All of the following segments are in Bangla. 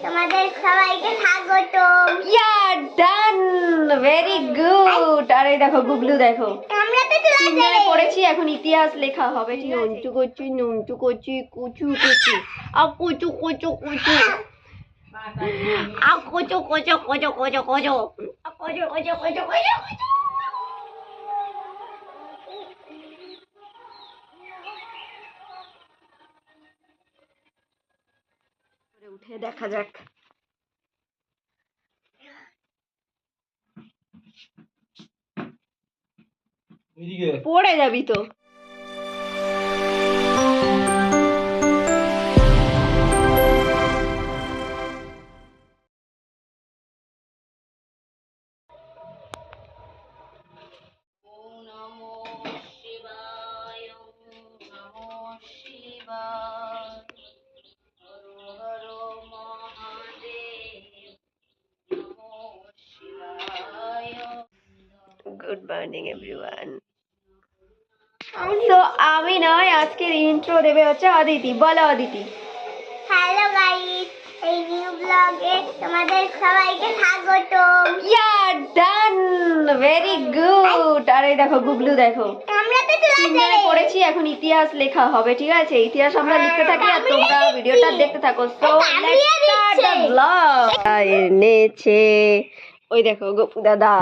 তোমাদের সবাইকে স্বাগতম। ডান, ভেরি গুড। আরে দেখো গুগলু, দেখো আমরা তো ক্লাসে পড়েছি, এখন ইতিহাস লেখা হবে। নুনটু কচু নুনটু কচু কুচু কুচু আ কুচু কুচু কুচু আ কুচু কুচু কুচু কুচু কুচু আ কুচু কুচু কুচু কুচু কুচু। উঠে দেখা যাক। পড়ে যাবি তো। Good morning everyone. সো আমি নয়, আজকের ইন্ট্রো দেবে হচ্ছে অদিতি। বলো অদিতি। হ্যালো গাইস, এই নিউ ব্লগে তোমাদের সবাইকে স্বাগতম। ডান, ভেরি গুড। আরে দেখো গুগলু, দেখো আমরা তো ক্লাসে পড়েছি, এখন ইতিহাস লেখা হবে। ঠিক আছে, ইতিহাস আমরা লিখতে থাকি আর তোমরা ভিডিওটা দেখতে থাকো। So let's start the blog. এনেছে ওই দেখো গপু দাদা,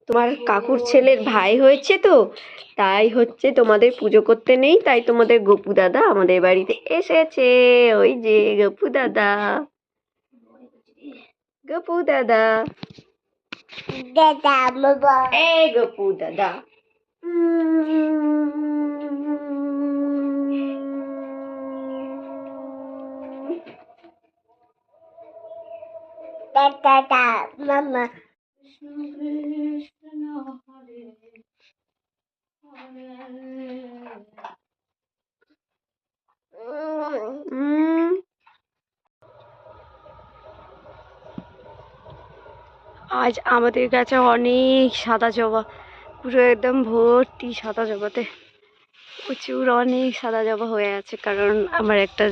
তোমার কাকুর ছেলের ভাই হয়েছে তো, তাই হচ্ছে তোমাদের পুজো করতে নেই, তাই তোমাদের গপু দাদা আমাদের বাড়িতে এসেছে। ওই যে গপু দাদা, গপু দাদা, দাদা বাবা। এই গপু দাদা। দাদা মামা। আজ আমাদের কাছে অনেক সাদা জবা, পুরো একদম ভর্তি সাদা জবাতে, প্রচুর অনেক সাদা জবা হয়ে আছে। কারণ আমার একটা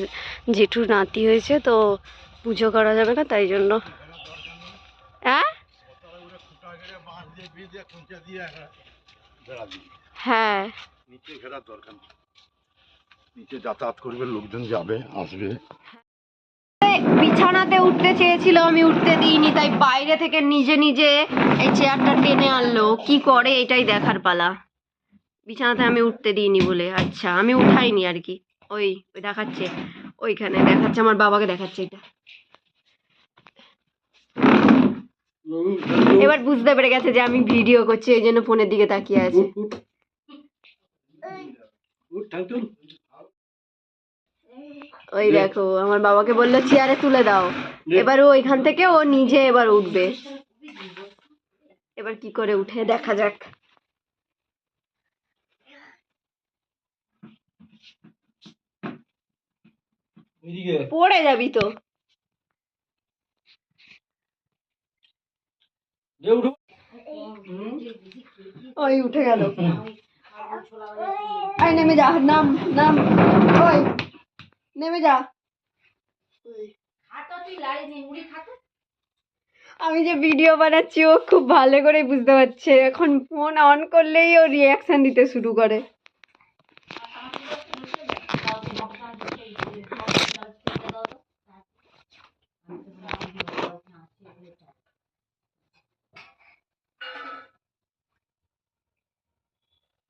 জেঠুর নাতি হয়েছে, তো পুজো করা যাবে না, তাই জন্য। হ্যাঁ, নিচে ঘেরার দরকার নেই, নিচে যাতায়াত করবে, লোকজন যাবে আসবে। বিছানাতে উঠতে চেয়েছিল, আমি উঠতে দিইনি, তাই বাইরে থেকে নিজে নিজে এই চেয়ারটা টেনে আনলো। কি করে এটাই দেখার পালা। বিছানাতে আমি উঠতে দিইনি বলে। আচ্ছা, আমি উঠাইনি আর কি। ওই ওই দেখাচ্ছে, ওইখানে দেখাচ্ছে, আমার বাবাকে দেখাচ্ছে এটা। এবার বুঝতে পেরে গেছে যে আমি ভিডিও করছি, এই জন্য ফোনের দিকে তাকিয়ে আছে। ওই দেখো, আমার বাবাকে বললো চেয়ারে তুলে দাও, এবার ও ওইখান থেকে ও নিজে এবার উঠবে। এবার কি করে উঠে দেখা যাক। পড়ে যাবি তো। ওই উঠে গেল। আই নেমে যা, নাম নাম, ওই নেমে যা। আমি যে ভিডিও বানাচ্ছি ও খুব ভালো করে বুঝতে পারছে। এখন ফোন অন করলেই ও রিয়াকশন দিতে শুরু করে।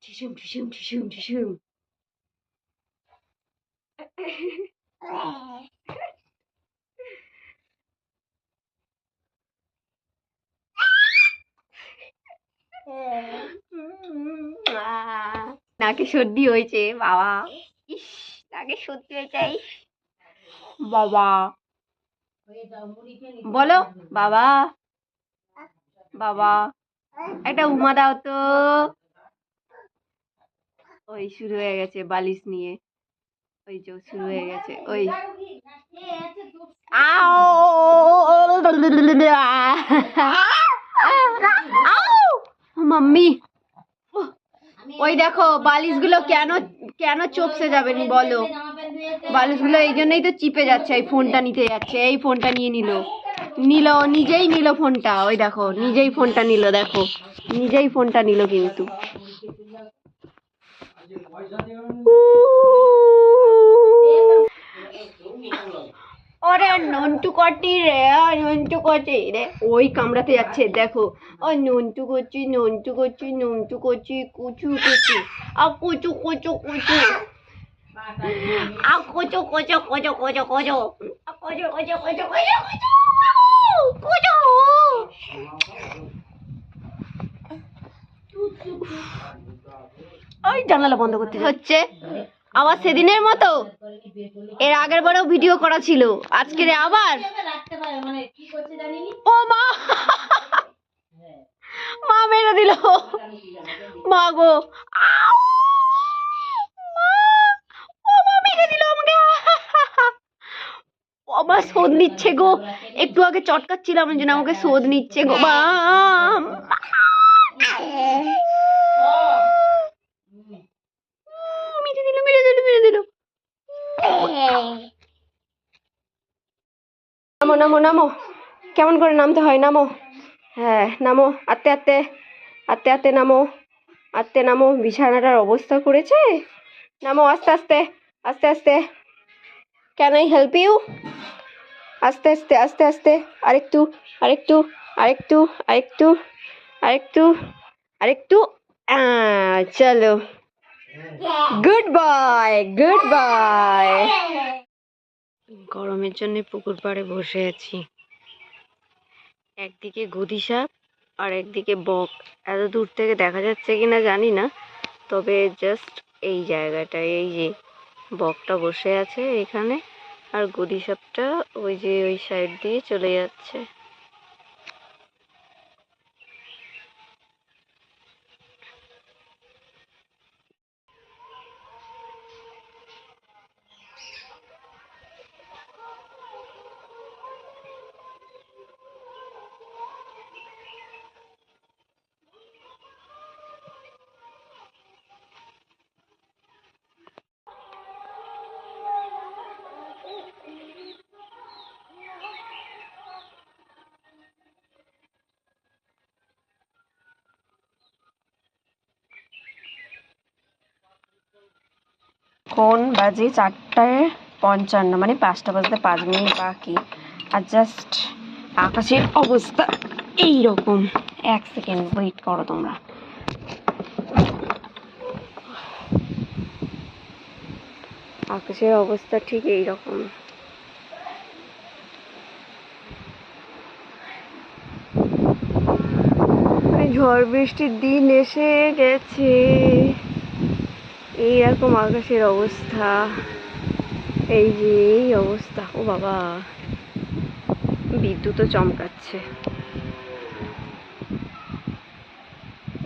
ঠিসুম ঠিসুম ঠিসুম ঠিসুম। নাকে সর্দি হয়েছে বাবা। ইস, নাকে সর্দি হয়েছে। বাবা বলো, বাবা বাবা, একটা উমা দাও তো। ওই শুরু হয়ে গেছে বালিশ নিয়ে, ওই যে শুরু হয়ে গেছে। ওই মাম্মি, ওই দেখো বালিশগুলো কেন কেন চোপসে যাবেনি বলো। বালিশগুলো এই জন্যই তো চিপে যাচ্ছে, এই ফোনটা নিতে যাচ্ছে, এই ফোনটা নিয়ে নিজেই নিল ফোনটা, ওই দেখো নিজেই ফোনটা নিল, দেখো নিজেই ফোনটা নিল কিন্তু। ওরে নন্টু কটি রে, নন্টু কটি রে, ওই কামড়াতে যাচ্ছে দেখো, ও নন্টু কচি নন্টু কচি নন্টু কচি কুচু কুচু আ কুচু কুচু কুচু আ কুচু কুচু কুচু কুচু কুচু আ কুচু কুচু কুচু কুচু কুচু ওই জানালা বন্ধ করতে হচ্ছে। আবার সেদিনের মতো এর আগের বারেও ভিডিও করা ছিল, আজকের আবার ও মা, মা মেরে দিল, মা গো, আউ! মা! ও মা মেরে দিল আমাকে, ও আমার শোধ নিচ্ছে গো, একটু আগে চটকাচ্ছিলাম ওই জন্য আমাকে শোধ নিচ্ছে গো, মা মেরে দিল মেরে দিল মেরে দিল। নামো নামো নামো, কেমন করে নামতে হয়, নামো, হ্যাঁ নামো, আস্তে আস্তে আস্তে আস্তে নামো, আস্তে নামো, বিছানাটার অবস্থা করেছে, নামো আস্তে আস্তে আস্তে আস্তে। Can I help you? আস্তে আস্তে আস্তে আস্তে, আরেকটু আরেকটু আরেকটু আরেকটু আরেকটু আরেকটু, চলো, গুড বয় গুড বয়। গরমের জন্য পুকুর পাড়ে বসে আছি, একদিকে গদি সাপ আর একদিকে বক, এত দূর থেকে দেখা যাচ্ছে কিনা জানি না, তবে জাস্ট এই জায়গাটায় এই যে বকটা বসে আছে এখানে, আর গদি সাপটা ওই যে ওই সাইড দিয়ে চলে যাচ্ছে। কোন বাজে 4:55, মানে 5টা বাজতে 5 মিনিট বাকি, আর জাস্ট আকাশের অবস্থা এই রকম। 1 সেকেন্ড ওয়েট করো তোমরা। আকাশের অবস্থা ঠিক এই রকম। ঝড় বৃষ্টির দিন এসে গেছে, এইরকম আকাশের অবস্থা, এই যে এই অবস্থা। ও বাবা, বিদ্যুৎও চমকাচ্ছে,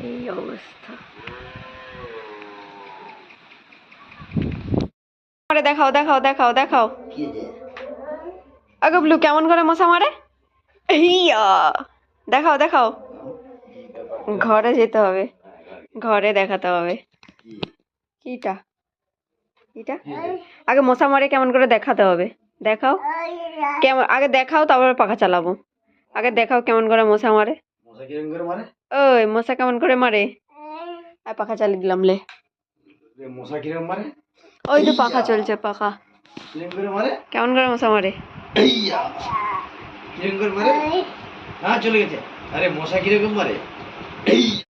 এই অবস্থা। দেখাও দেখাও দেখাও দেখাও, আগে ব্লু কেমন করে মশা মারে, ইয়া দেখাও দেখাও। ঘরে যেতে হবে, ঘরে দেখাতে হবে। কিটা কিটা আগে মশা মারে কেমন করে দেখাতে হবে, দেখাও কেমন, আগে দেখাও তারপরে পাখা চালাবো। আগে দেখাও কেমন করে মশা মারে, ওই মশা কেমন করে মারে, আর পাখা চালিয়ে দিলাম লে। মশা কিরম মারে? ওই তো পাখা চলছে, পাখা কেমন করে মশা মারে, কিরম করে মারে? হ্যাঁ চলে গেছে। আরে মশা কিরকম মারে?